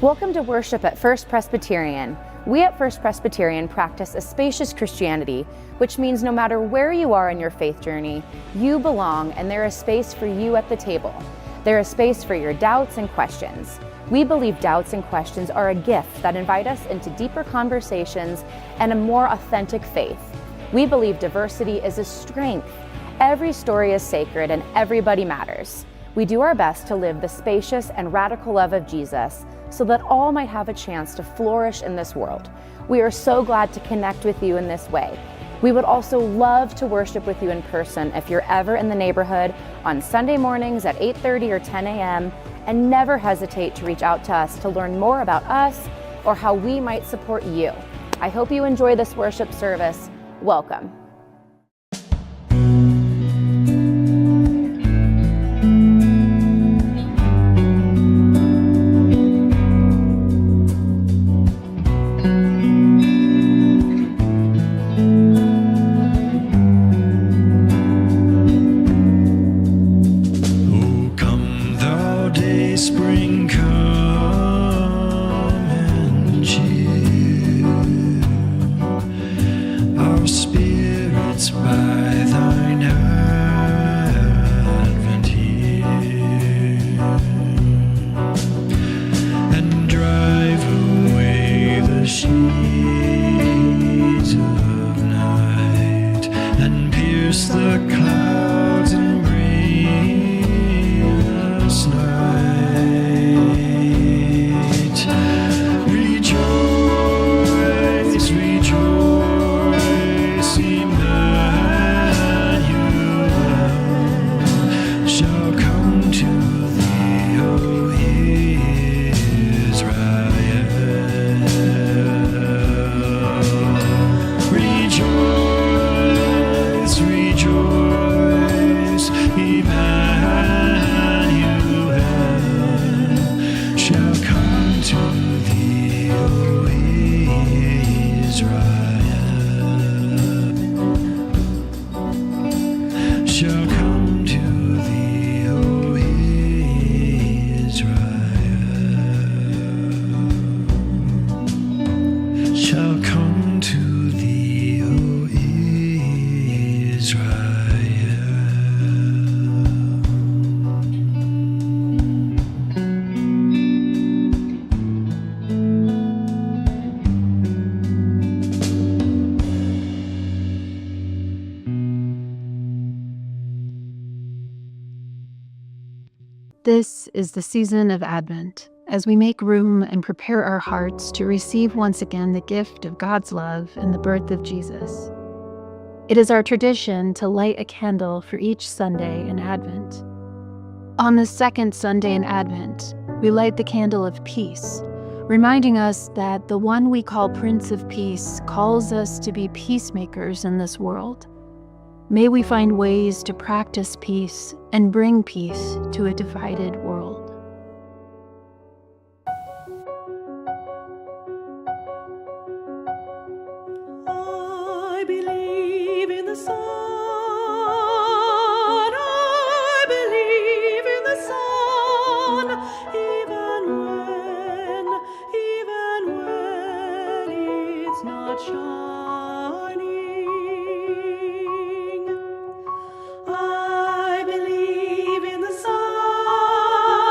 Welcome to worship at First Presbyterian. We at First Presbyterian practice a spacious Christianity, which means no matter where you are in your faith journey, you belong and there is space for you at the table. There is space for your doubts and questions. We believe doubts and questions are a gift that invite us into deeper conversations and a more authentic faith. We believe diversity is a strength. Every story is sacred and everybody matters. We do our best to live the spacious and radical love of Jesus so that all might have a chance to flourish in this world. We are so glad to connect with you in this way. We would also love to worship with you in person if you're ever in the neighborhood on Sunday mornings at 8:30 or 10 a.m. And never hesitate to reach out to us to learn more about us or how we might support you. I hope you enjoy this worship service. Welcome. This is the season of Advent, as we make room and prepare our hearts to receive once again the gift of God's love and the birth of Jesus. It is our tradition to light a candle for each Sunday in Advent. On the second Sunday in Advent, we light the candle of peace, reminding us that the one we call Prince of Peace calls us to be peacemakers in this world. May we find ways to practice peace and bring peace to a divided world. I believe in the sun. I believe in the sun. Even when it's not shining. I believe in the sun.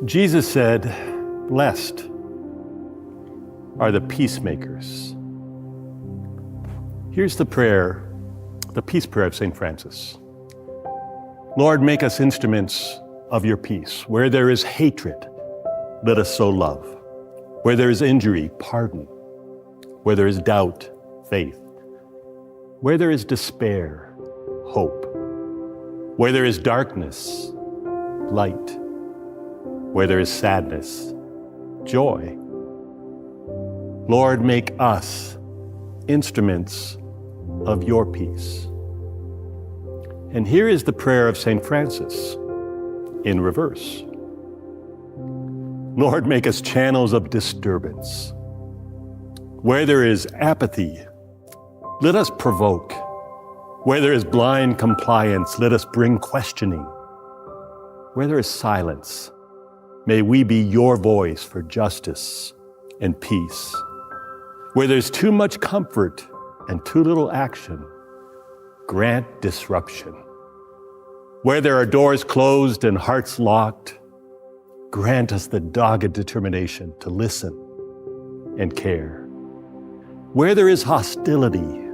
Jesus said, "Blessed are the peacemakers." Here's the prayer, the peace prayer of St. Francis. Lord, make us instruments of your peace. Where there is hatred, let us sow love. Where there is injury, pardon. Where there is doubt, faith. Where there is despair, hope. Where there is darkness, light. Where there is sadness, joy. Lord, make us instruments of your peace. And here is the prayer of St. Francis in reverse. Lord, make us channels of disturbance. Where there is apathy, let us provoke. Where there is blind compliance, let us bring questioning. Where there is silence, may we be your voice for justice and peace. Where there's too much comfort and too little action, grant disruption. Where there are doors closed and hearts locked, grant us the dogged determination to listen and care. Where there is hostility,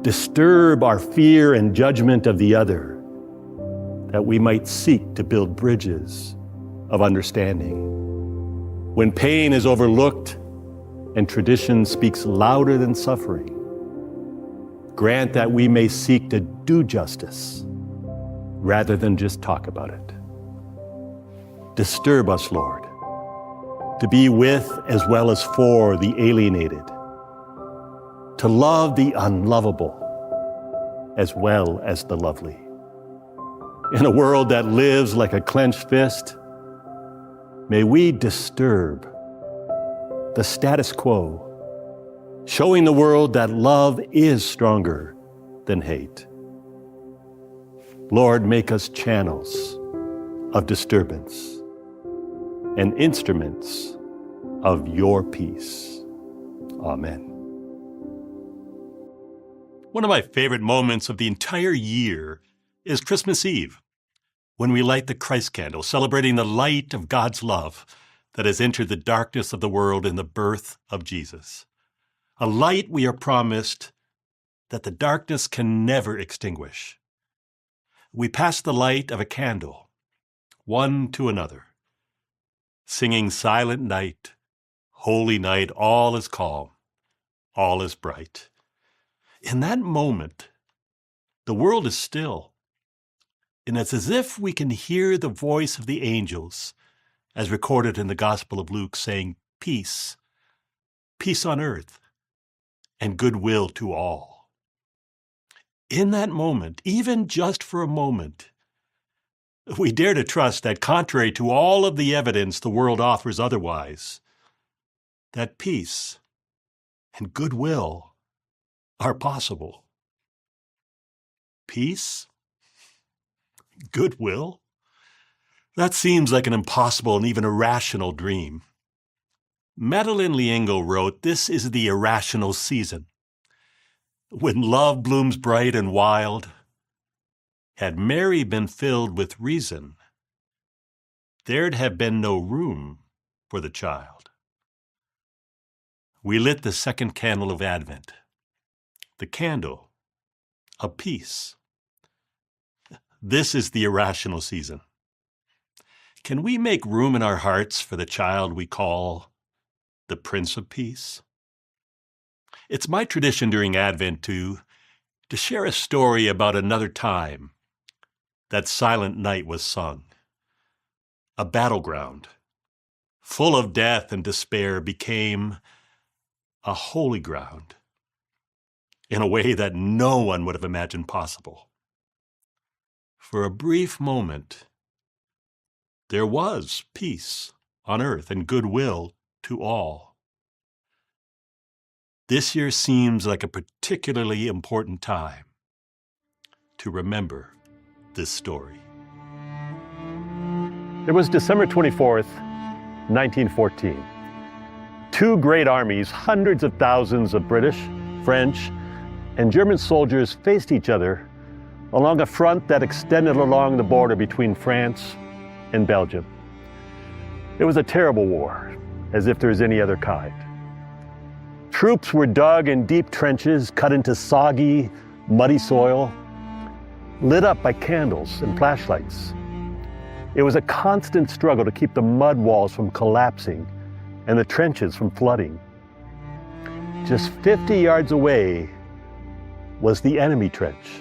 disturb our fear and judgment of the other, that we might seek to build bridges of understanding. When pain is overlooked and tradition speaks louder than suffering, grant that we may seek to do justice rather than just talk about it. Disturb us, Lord, to be with as well as for the alienated, to love the unlovable as well as the lovely. In a world that lives like a clenched fist, may we disturb the status quo, showing the world that love is stronger than hate. Lord, make us channels of disturbance and instruments of your peace. Amen. One of my favorite moments of the entire year is Christmas Eve, when we light the Christ candle, celebrating the light of God's love that has entered the darkness of the world in the birth of Jesus. A light we are promised that the darkness can never extinguish. We pass the light of a candle, one to another, singing Silent Night, Holy Night, all is calm, all is bright. In that moment, the world is still, and it's as if we can hear the voice of the angels, as recorded in the Gospel of Luke, saying, "Peace, peace on earth, and goodwill to all." In that moment, even just for a moment, we dare to trust that, contrary to all of the evidence the world offers otherwise, that peace and goodwill are possible. Peace? Goodwill? That seems like an impossible and even irrational dream. Madeleine L'Engle wrote, "This is the irrational season. When love blooms bright and wild, had Mary been filled with reason, there'd have been no room for the child." We lit the second candle of Advent, the candle of peace. This is the irrational season. Can we make room in our hearts for the child we call the Prince of Peace? It's my tradition during Advent to share a story about another time that Silent Night was sung. A battleground, full of death and despair, became a holy ground in a way that no one would have imagined possible. For a brief moment, there was peace on earth and goodwill to all. This year seems like a particularly important time to remember this story. It was December 24th, 1914. Two great armies, hundreds of thousands of British, French, and German soldiers faced each other along a front that extended along the border between France and Belgium. It was a terrible war, as if there was any other kind. Troops were dug in deep trenches, cut into soggy, muddy soil, lit up by candles and flashlights. It was a constant struggle to keep the mud walls from collapsing and the trenches from flooding. Just 50 yards away was the enemy trench.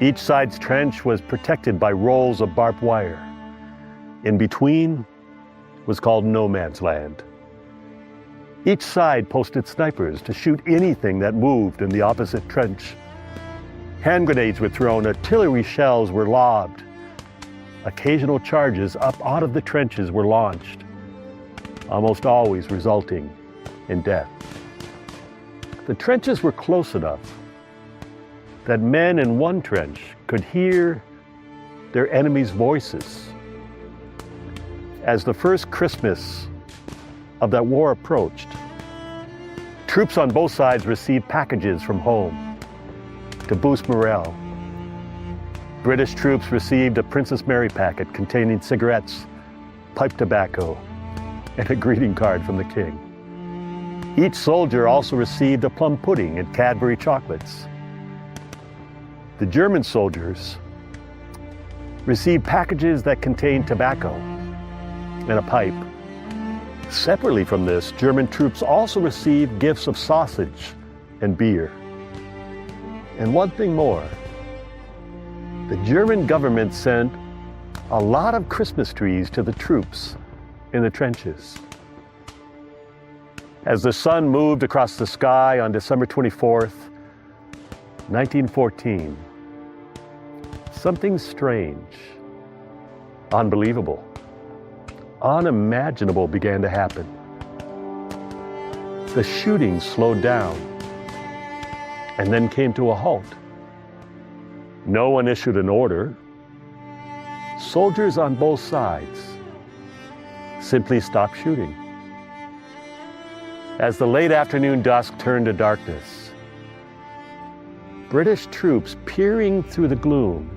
Each side's trench was protected by rolls of barbed wire. In between was called no man's land. Each side posted snipers to shoot anything that moved in the opposite trench. Hand grenades were thrown, artillery shells were lobbed. Occasional charges up out of the trenches were launched, almost always resulting in death. The trenches were close enough that men in one trench could hear their enemies' voices. As the first Christmas of that war approached, troops on both sides received packages from home to boost morale. British troops received a Princess Mary packet containing cigarettes, pipe tobacco, and a greeting card from the king. Each soldier also received a plum pudding and Cadbury chocolates. The German soldiers received packages that contained tobacco and a pipe. Separately from this, German troops also received gifts of sausage and beer. And one thing more, the German government sent a lot of Christmas trees to the troops in the trenches. As the sun moved across the sky on December 24th, 1914, something strange, unbelievable, unimaginable began to happen. The shooting slowed down and then came to a halt. No one issued an order. Soldiers on both sides simply stopped shooting. As the late afternoon dusk turned to darkness, British troops peering through the gloom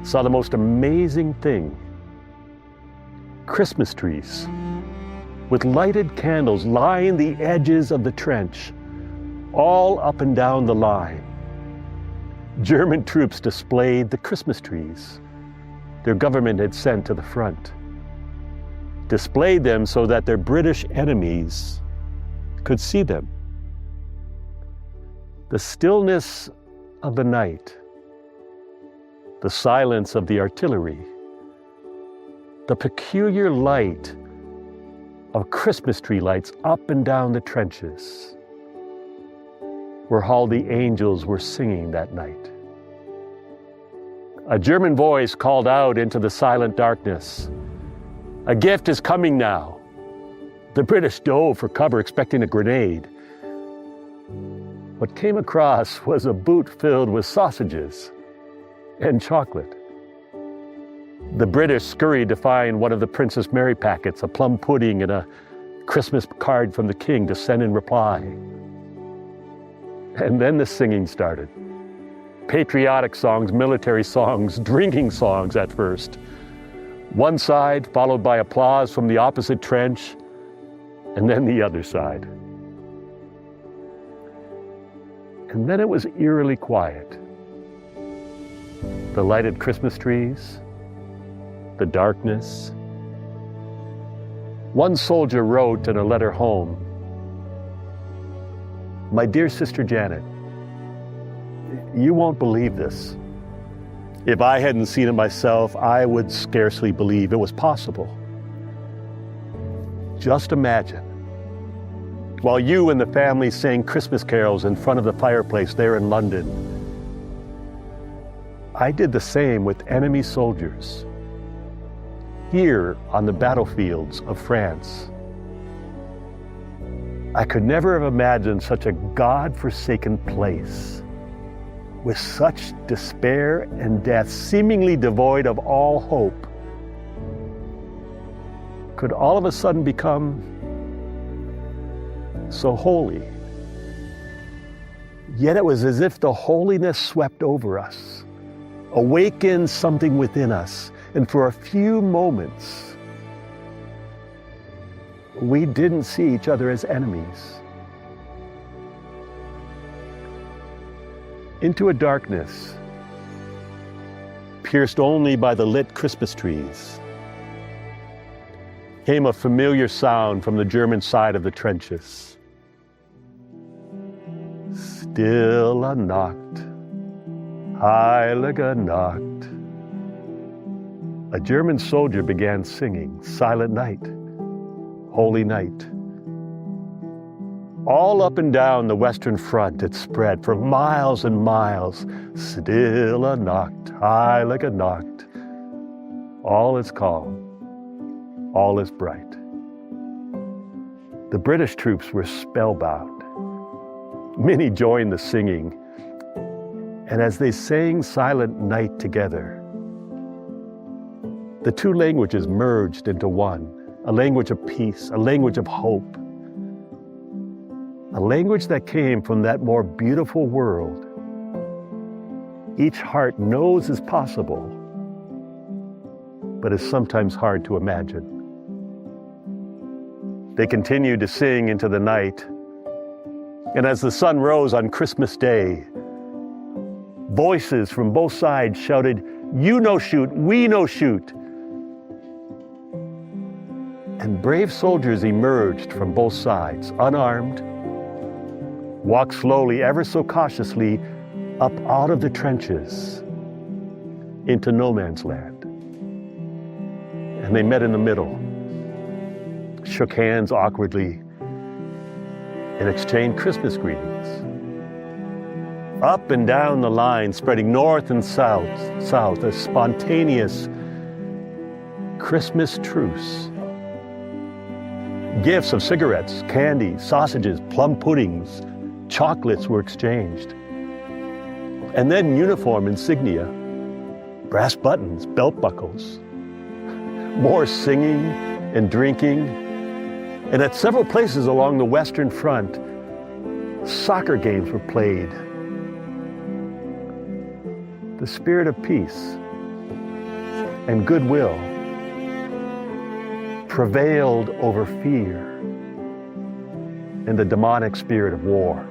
saw the most amazing thing. Christmas trees with lighted candles lining the edges of the trench, all up and down the line. German troops displayed the Christmas trees their government had sent to the front, displayed them so that their British enemies could see them. The stillness of the night, the silence of the artillery, the peculiar light of Christmas tree lights up and down the trenches were all the angels were singing that night. A German voice called out into the silent darkness, "A gift is coming now." The British dove for cover, expecting a grenade. What came across was a boot filled with sausages and chocolate. The British scurried to find one of the Princess Mary packets, a plum pudding and a Christmas card from the king to send in reply. And then the singing started. Patriotic songs, military songs, drinking songs at first. One side followed by applause from the opposite trench, and then the other side. And then it was eerily quiet. The lighted Christmas trees, the darkness. One soldier wrote in a letter home, "My dear Sister Janet, you won't believe this. If I hadn't seen it myself, I would scarcely believe it was possible. Just imagine, while you and the family sang Christmas carols in front of the fireplace there in London, I did the same with enemy soldiers here on the battlefields of France. I could never have imagined such a God-forsaken place with such despair and death, seemingly devoid of all hope, could all of a sudden become so holy. Yet it was as if the holiness swept over us, awakened something within us, and for a few moments, we didn't see each other as enemies. Into a darkness pierced only by the lit Christmas trees came a familiar sound from the German side of the trenches. Stille Nacht, heilige Nacht. A German soldier began singing, Silent Night, Holy Night. All up and down the Western Front it spread for miles and miles. Stille Nacht, heilige Nacht. All is calm, all is bright. The British troops were spellbound. Many joined the singing, and as they sang Silent Night together, the two languages merged into one, a language of peace, a language of hope, a language that came from that more beautiful world each heart knows is possible, but is sometimes hard to imagine. They continued to sing into the night, and as the sun rose on Christmas Day, voices from both sides shouted, "You no shoot, we no shoot." And brave soldiers emerged from both sides, unarmed, walked slowly, ever so cautiously, up out of the trenches into no man's land. And they met in the middle, shook hands awkwardly, and exchanged Christmas greetings. Up and down the line, spreading north and south, a spontaneous Christmas truce. Gifts of cigarettes, candy, sausages, plum puddings, chocolates were exchanged. And then uniform insignia, brass buttons, belt buckles. More singing and drinking. And at several places along the Western Front, soccer games were played. The spirit of peace and goodwill prevailed over fear and the demonic spirit of war.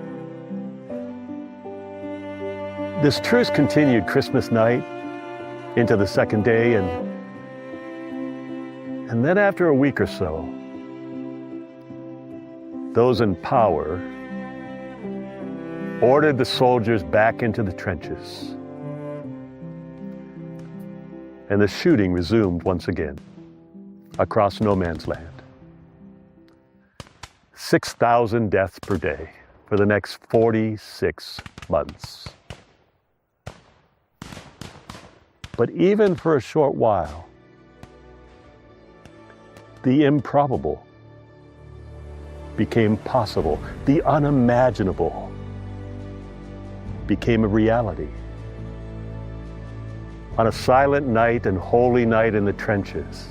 This truce continued Christmas night into the second day, and then after a week or so, those in power ordered the soldiers back into the trenches, and the shooting resumed once again across no man's land. 6,000 deaths per day for the next 46 months. But even for a short while, the improbable became possible. The unimaginable became a reality. On a silent night and holy night in the trenches,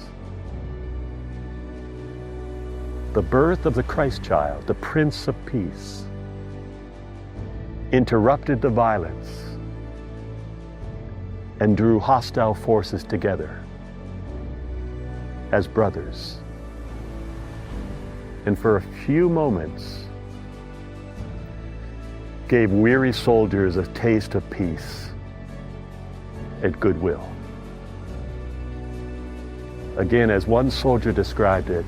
the birth of the Christ child, the Prince of Peace, interrupted the violence and drew hostile forces together as brothers. And for a few moments, gave weary soldiers a taste of peace and goodwill. Again, as one soldier described it,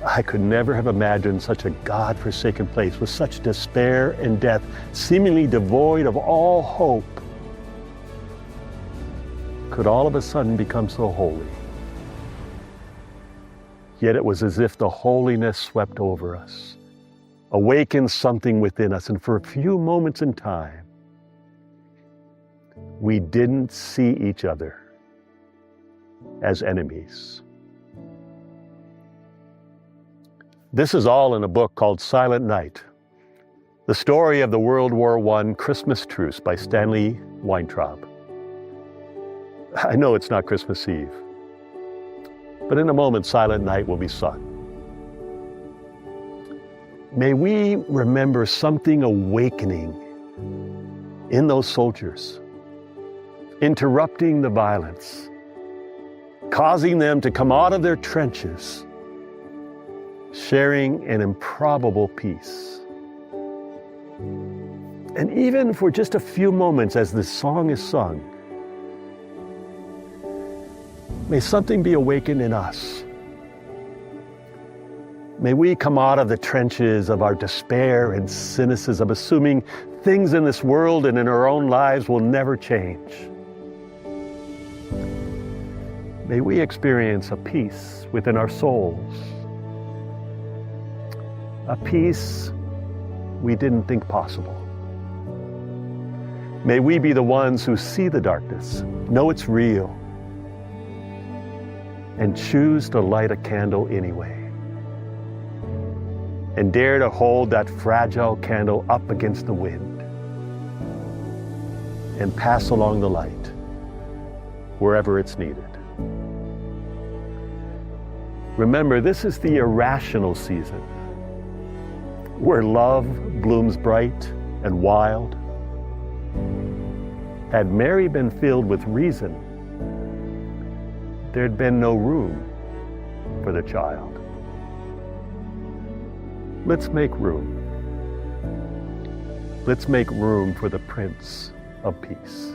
I could never have imagined such a God-forsaken place with such despair and death, seemingly devoid of all hope, could all of a sudden become so holy. Yet it was as if the holiness swept over us, awakened something within us, and for a few moments in time, we didn't see each other as enemies. This is all in a book called Silent Night, the story of the World War I Christmas truce by Stanley Weintraub. I know it's not Christmas Eve, but in a moment, Silent Night will be sung. May we remember something awakening in those soldiers, interrupting the violence, causing them to come out of their trenches sharing an improbable peace. And even for just a few moments as this song is sung, may something be awakened in us. May we come out of the trenches of our despair and cynicism, assuming things in this world and in our own lives will never change. May we experience a peace within our souls, a peace we didn't think possible. May we be the ones who see the darkness, know it's real, and choose to light a candle anyway. And dare to hold that fragile candle up against the wind and pass along the light wherever it's needed. Remember, this is the irrational season where love blooms bright and wild. Had Mary been filled with reason, there'd been no room for the child. Let's make room. Let's make room for the Prince of Peace.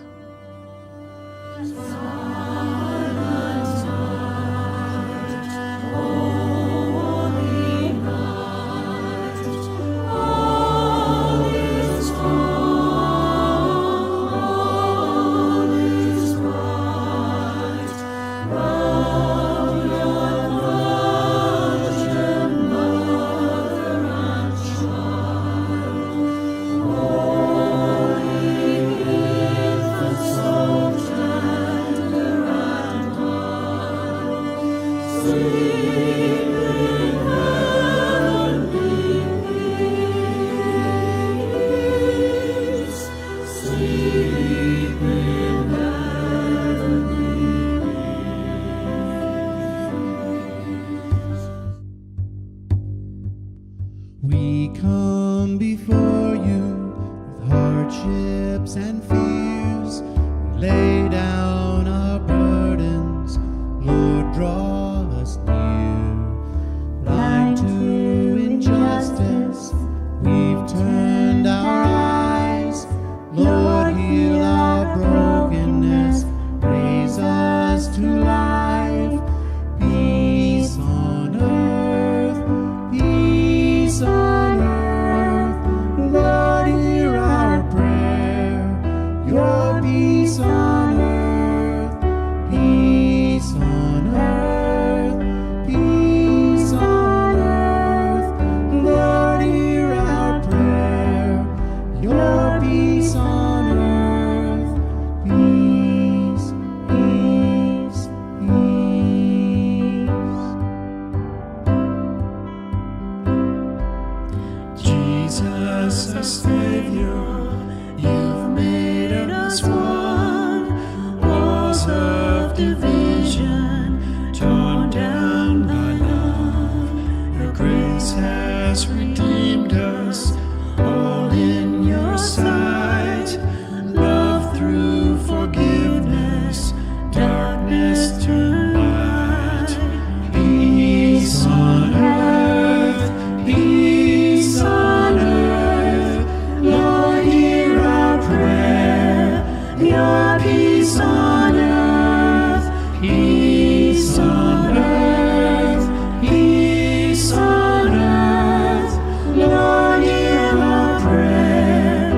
We come before you with hardships and fears. We lay down our burdens, Lord, draw us near. Blind to injustice, we've turned our eyes. Lord, heal our brokenness, raise us to life. Peace on earth, peace on earth. Lord, hear our prayer. Your peace on earth, peace on earth, peace on earth. Lord, hear our prayer. Your peace on earth, peace, peace, peace. Jesus, our Savior, you've made us one. Walls of division torn down by love. Your grace has redeemed us, all in your sight. Love through forgiveness, darkness to light. Peace on earth, peace on earth. Lord, hear our prayer. Your peace on earth, peace on earth, peace on earth. Lord, hear our prayer.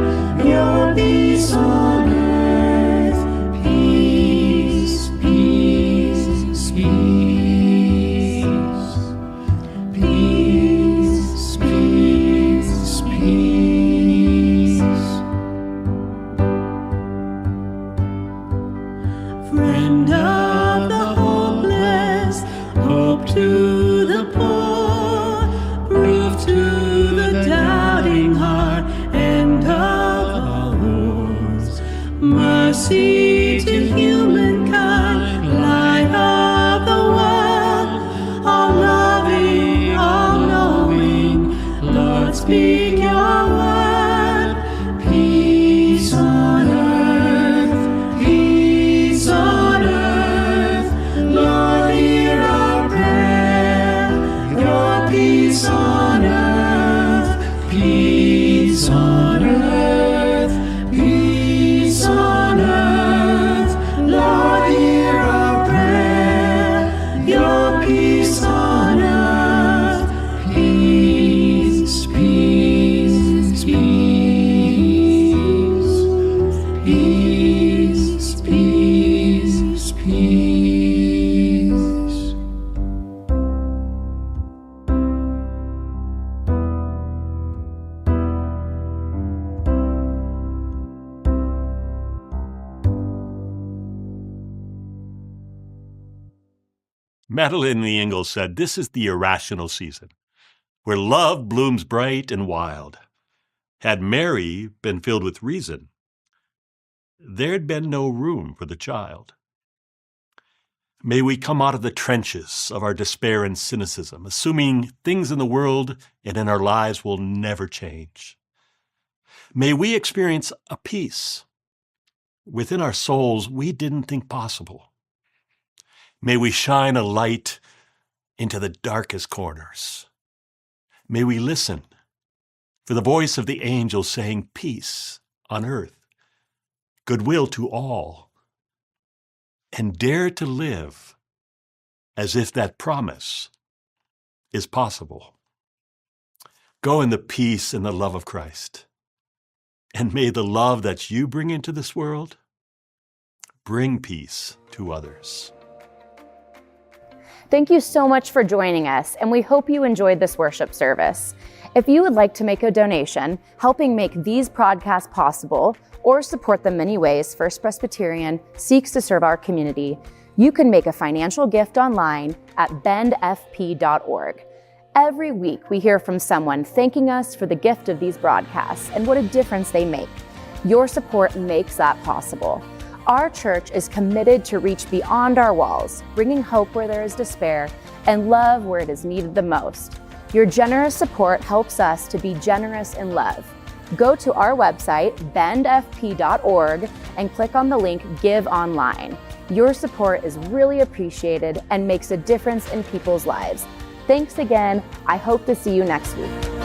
Your peace on earth, peace, peace, peace. Peace, peace, peace. Friend of the hopeless, hope to the poor, proof to the doubting heart, end of all wars. Mercy to humankind, light of the world, all loving, all knowing. Lord, speak your word. Peace on earth, peace on earth. Lord, hear our prayer. Your peace Madeline Ingalls said, "This is the irrational season, where love blooms bright and wild. Had Mary been filled with reason, there'd been no room for the child." May we come out of the trenches of our despair and cynicism, assuming things in the world and in our lives will never change. May we experience a peace within our souls we didn't think possible. May we shine a light into the darkest corners. May we listen for the voice of the angel saying, "Peace on earth, goodwill to all," and dare to live as if that promise is possible. Go in the peace and the love of Christ. And may the love that you bring into this world bring peace to others. Thank you so much for joining us, and we hope you enjoyed this worship service. If you would like to make a donation, helping make these podcasts possible, or support the many ways First Presbyterian seeks to serve our community, you can make a financial gift online at bendfp.org. Every week, we hear from someone thanking us for the gift of these broadcasts and what a difference they make. Your support makes that possible. Our church is committed to reach beyond our walls, bringing hope where there is despair and love where it is needed the most. Your generous support helps us to be generous in love. Go to our website, bendfp.org, and click on the link Give Online. Your support is really appreciated and makes a difference in people's lives. Thanks again. I hope to see you next week.